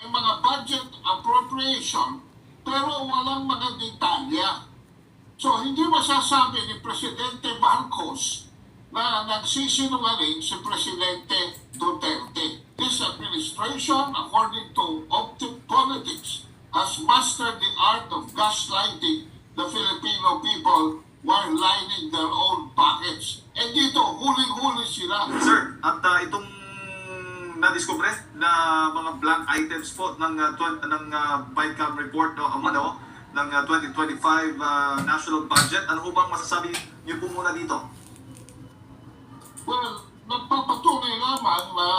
mga budget appropriation pero walang mga detalya. So hindi masasabi ni Presidente Marcos na nagsisinungaling si Presidente Duterte. This administration, according to Optic Politics, has mastered the art of gaslighting the Filipino people while lining their own pockets. And dito, huling-huli sila. Sir, at itong nadiskubre na mga blank items po ng BICAM report ng 2025 national budget, ano bang masasabi niyo po muna dito? Well, nagpapatunay naman na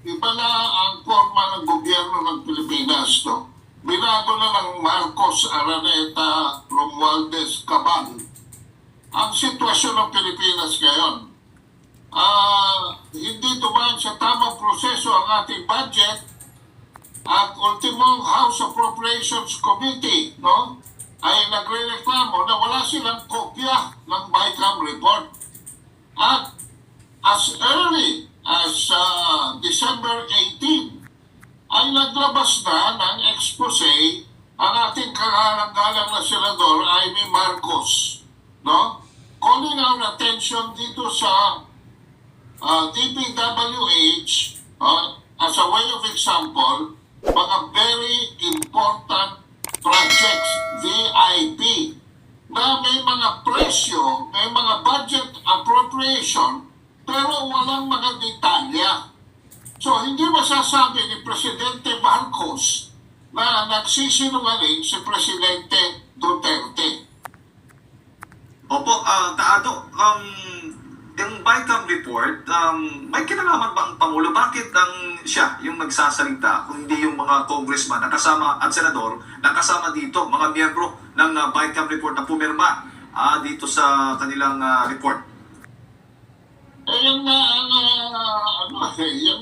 iba na ang forma ng gobyerno ng Pilipinas. No? Binago na ng Marcos, Araneta, Romualdez, Cabal ang sitwasyon ng Pilipinas ngayon. Hindi dumaan sa tamang proseso ang ating budget at ultimong House Appropriations Committee ay nagre-reklamo na wala silang kopya ng BICAM report. At as early as December 18 ay naglabas na ng expose ang ating kaharanggalang na senador Amy Marcos, calling our attention dito sa DPWH as a way of example, mga very important projects, VIP, na may mga presyo, may mga budget appropriation, pero walang mga detalya. So, hindi masasabi ni Presidente Marcos na nagsisinungaling si Presidente Duterte. Opo, Taado, yung BICAM report, may kinalaman ba ang Pangulo? Bakit siya yung nagsasalita kung hindi yung mga congressman nakasama at senador nakasama dito, mga miyembro ng BICAM report na pumirma dito sa kanilang report? Yan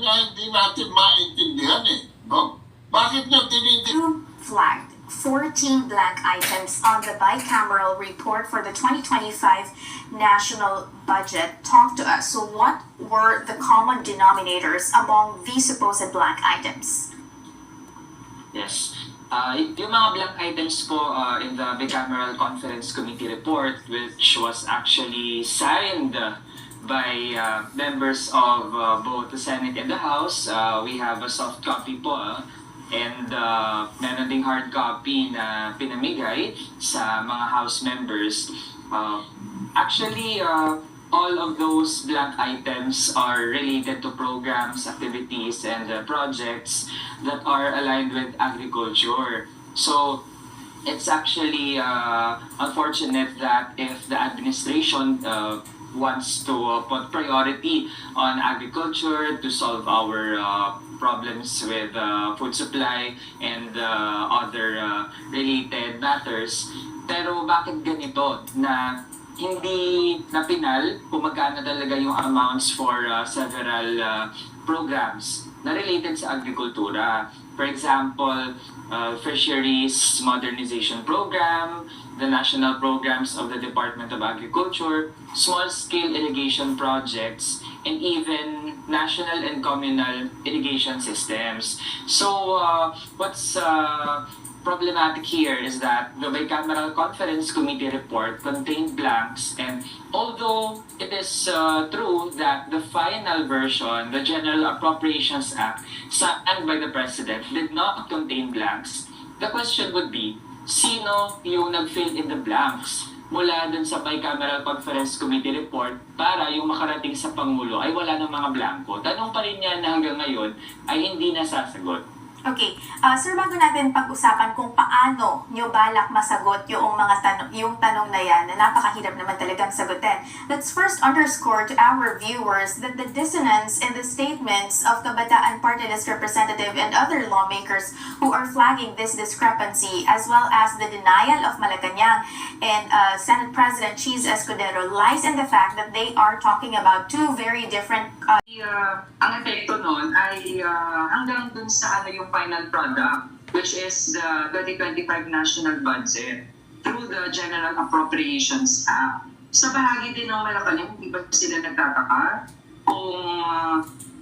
nga hindi natin maintindihan no? Bakit nga tinitin? Flagged 14 blank items on the bicameral report for the 2025 national budget. Talk to us. So what were the common denominators among these supposed blank items? Yes. Yung mga blank items po in the bicameral conference committee report, which was actually signed by members of both the Senate and the House. We have a soft copy po and meron ding hard copy na pinamigay sa mga House members. Actually, all of those blank items are related to programs, activities, and projects that are aligned with agriculture. So, it's actually unfortunate that if the administration wants to put priority on agriculture to solve our problems with food supply and other related matters. Pero bakit ganito na hindi napinal kung magkano talaga yung amounts for several programs na related sa agrikultura? For example, Fisheries Modernization Program, the national programs of the Department of Agriculture, small-scale irrigation projects, and even national and communal irrigation systems. So, what's problematic here is that the bicameral conference committee report contained blanks, and although it is true that the final version, the General Appropriations Act, signed by the President, did not contain blanks, the question would be, sino yung nag-fill in the blanks mula dun sa bicameral conference committee report para yung makarating sa Pangulo ay wala ng mga blanco? Tanong pa rin yan na hanggang ngayon ay hindi nasasagot. Okay. Sir, bago natin pag-usapan kung paano nyo balak masagot yung tanong na yan, na napakahirap naman talagang sagutin, let's first underscore to our viewers that the dissonance in the statements of Kabataan Party List representative and other lawmakers who are flagging this discrepancy, as well as the denial of Malacanang and Senate President Cheese Escudero, lies in the fact that they are talking about two very different ang epekto nun ay hanggang dun sa yung final product, which is the 2025 national budget through the General Appropriations Act. Sa bahagi din ng Malacanang, hindi ba sila nagtataka kung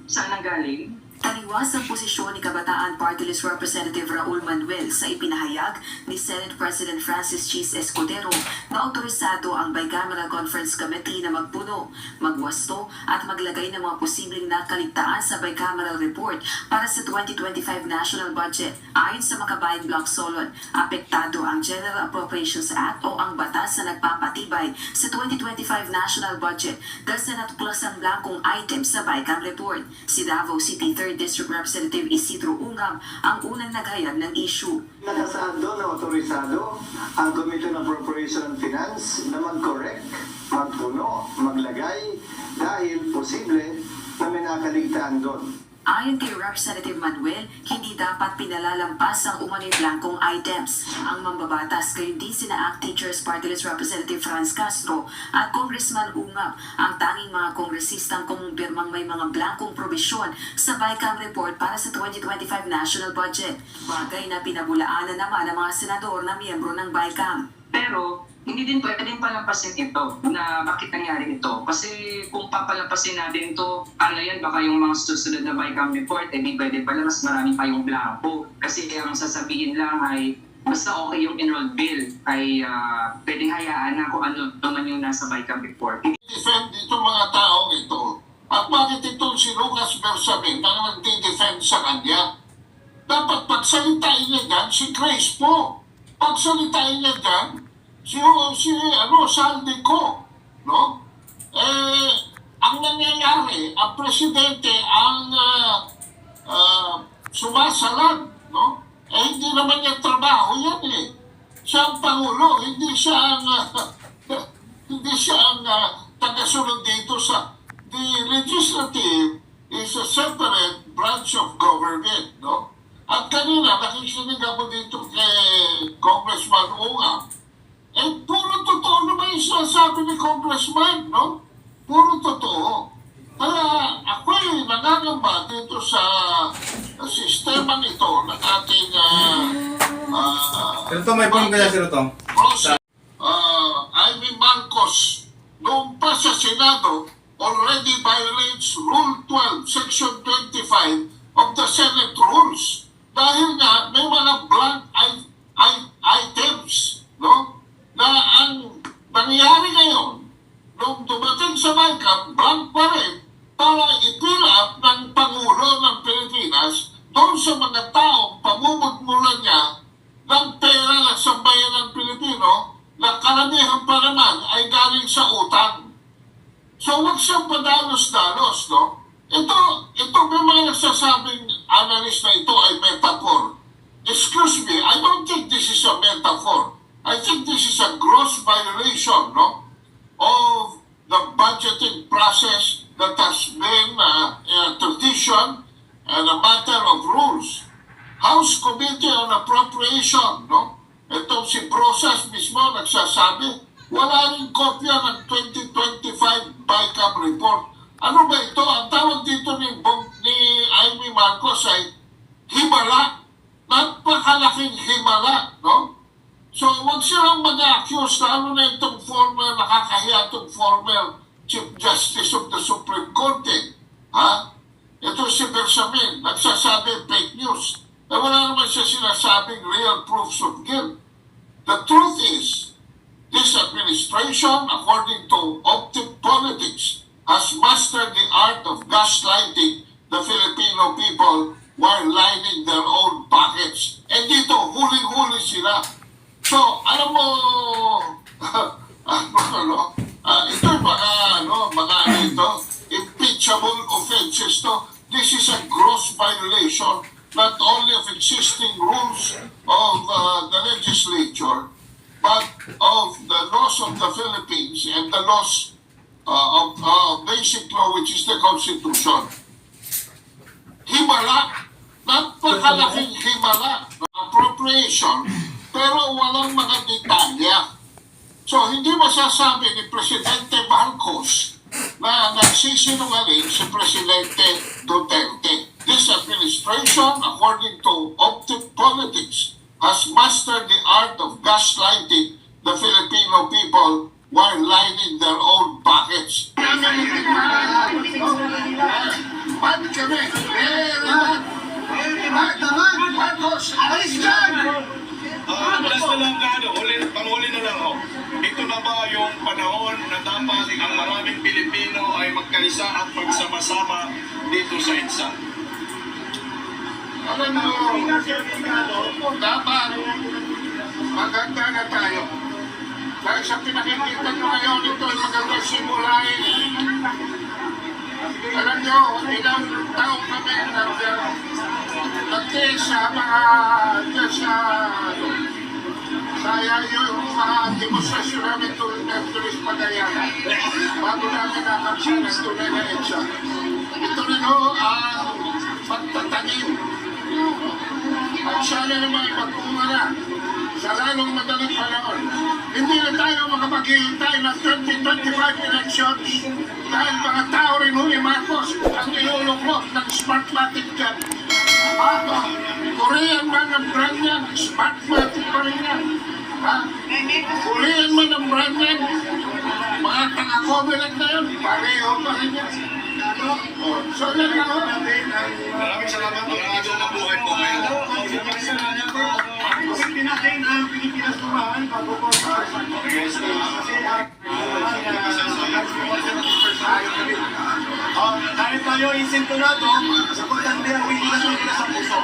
saan nanggaling Taliwas ang posisyon ni Kabataan Party List Representative Raul Manuel sa ipinahayag ni Senate President Francis Chis Escudero na otorisado ang Bicameral Conference Committee na magpuno, magwasto at maglagay ng mga posibleng nakaligtaan sa bicameral report para sa 2025 national budget. Ayon sa Makabayan Block Solon, apektado ang General Appropriations Act o ang batas na nagpapatibay sa 2025 national budget dahil sa natuklasan ang blankong item sa BICAM report. Si Davao City 3rd District Representative Isidro Ungam ang unang naghayag ng issue. Nakasaad doon na otorisado ang Committee on Appropriation and Finance na mag-correct, magpuno, maglagay dahil posible na may nakaligtaan doon. Ayon kay Representative Manuel, hindi dapat pinalalampas ang umano'y blankong items. Ang mambabatas gayon din sina ACT Teachers Party List Representative Franz Castro at Congressman Ungab ang tanging mga kongresistang kumumpirmang may mga blankong probisyon sa BICAM report para sa 2025 national budget. Bagay na pinabulaanan naman ang mga senador na miyembro ng BICAM. Pero hindi din pwedeng palampasin ito na bakit nangyari ito. Kasi kung papalampasin natin ito, ano yan, baka yung mga susunod na BICAM report, di pwede pala mas marami pa yung blanco. Kasi ang sasabihin lang ay, basta okay yung enrolled bill, ay pwedeng hayaan na kung ano naman yung nasa BICAM report. Defend itong mga taong ito. At bakit itong si Lucas Bersamin na nagdi-defend sa kanya? Dapat pagsalitain niya dyan, si Grace po. Pagsalitain niya dyan, si Saldi ko, no? Ang nangyayari, ang presidente ang sumasalag, no? Hindi naman niya trabaho yan eh. Siya ang Pangulo, hindi siya ang tagasunod dito sa the legislative is a separate branch of government, no? At kanina, nakikinig ako dito kay Congressman Ungam. Puro totoo naman yung sinasabi ni Congressman, no? Puro totoo. Kaya ako ay nangangamba dito sa sistema nito ng ating Sir Tom, may point kaya Sir Tom? Amy Marcos, noong pa sa Senado, already violates Rule 12, Section 25 of the Senate Rules. Dahil nga, may mga blank items, no? Na ang nangyari ngayon, nung dumating sa BICAM, blank pa rin para i-fill up ng Pangulo ng Pilipinas doon sa mga taong pamumugmula niya ng pera ng sambayan ng Pilipino na karamihan pa naman ay galing sa utang. So huwag siyang padalos-dalos, no? Ito may mga nagsasabing analyst na ito ay metaphor. Excuse me, I don't think this is a metaphor. I think this is a gross violation, no, of the budgeting process that has been a tradition and a matter of rules. House Committee on Appropriation, no? Itong si Brosas mismo nagsasabi, wala rin kopya ng 2025 BICAM report. Ano ba ito? Ang tawag dito ni Amy Marcos ay himala. Napakalaking himala, no? So, huwag silang mag-accuse na ano na itong former, nakakahiya itong former Chief Justice of the Supreme Court. Ha? Ito si Bersamin, nagsasabi fake news. Na wala naman siya sinasabing real proofs of guilt. The truth is, this administration, according to Optic Politics, has mastered the art of gaslighting the Filipino people while lining their own pockets. And dito, huling-huli sila. So, alam mo, ito mga impeachable offenses to. This is a gross violation not only of existing rules of the legislature, but of the laws of the Philippines and the laws of basic law, which is the Constitution. Himala, napakalaking himala, appropriation, pero walang mga detalya. So, hindi masasabi ni Presidente Marcos na nagsisinungaling si Presidente Duterte. This administration, according to Optic Politics, has mastered the art of gaslighting the Filipino people while lining their own pockets. bad kami. Very bad. Very bad. Marcos, alis dyan! Basta lang panghuli na lang ho. Ito na ba yung panahon na dapat ang maraming Pilipino ay magkaisa at magsama-sama dito sa EDSA? Alam mo, dapat maganda na tayo. Dahil sa pinakikita nyo ngayon, ito ay magandang simulain. Alam nyo, ilang taong kami nagtiis sa mga kaya yung mga demonstrasyon namin tulis Pagayana bago namin nakaksin ang tunay na EDSA. Ito rin ho ang pagtatangin. At sana naman magpunga na sa lalong madaling panahon. Hindi na tayo makapaghihintay ng 2025 elections dahil mga tao rin ho ni Marcos ang iluluklok ng Smartmatic dyan. Korean man ang brand yan, Smartmatic pa rin yan. Korean man ang brand yan, mga tanga-covenant na yun, pareho pa rin yan. So yan lang ho. Maraming salamat. Maraming na buhay po kayo. Hindi natin ang Pilipinas tumahan bago po sa kahit tayo isintonado, sa pagtandi ang Pilipinas sa puso.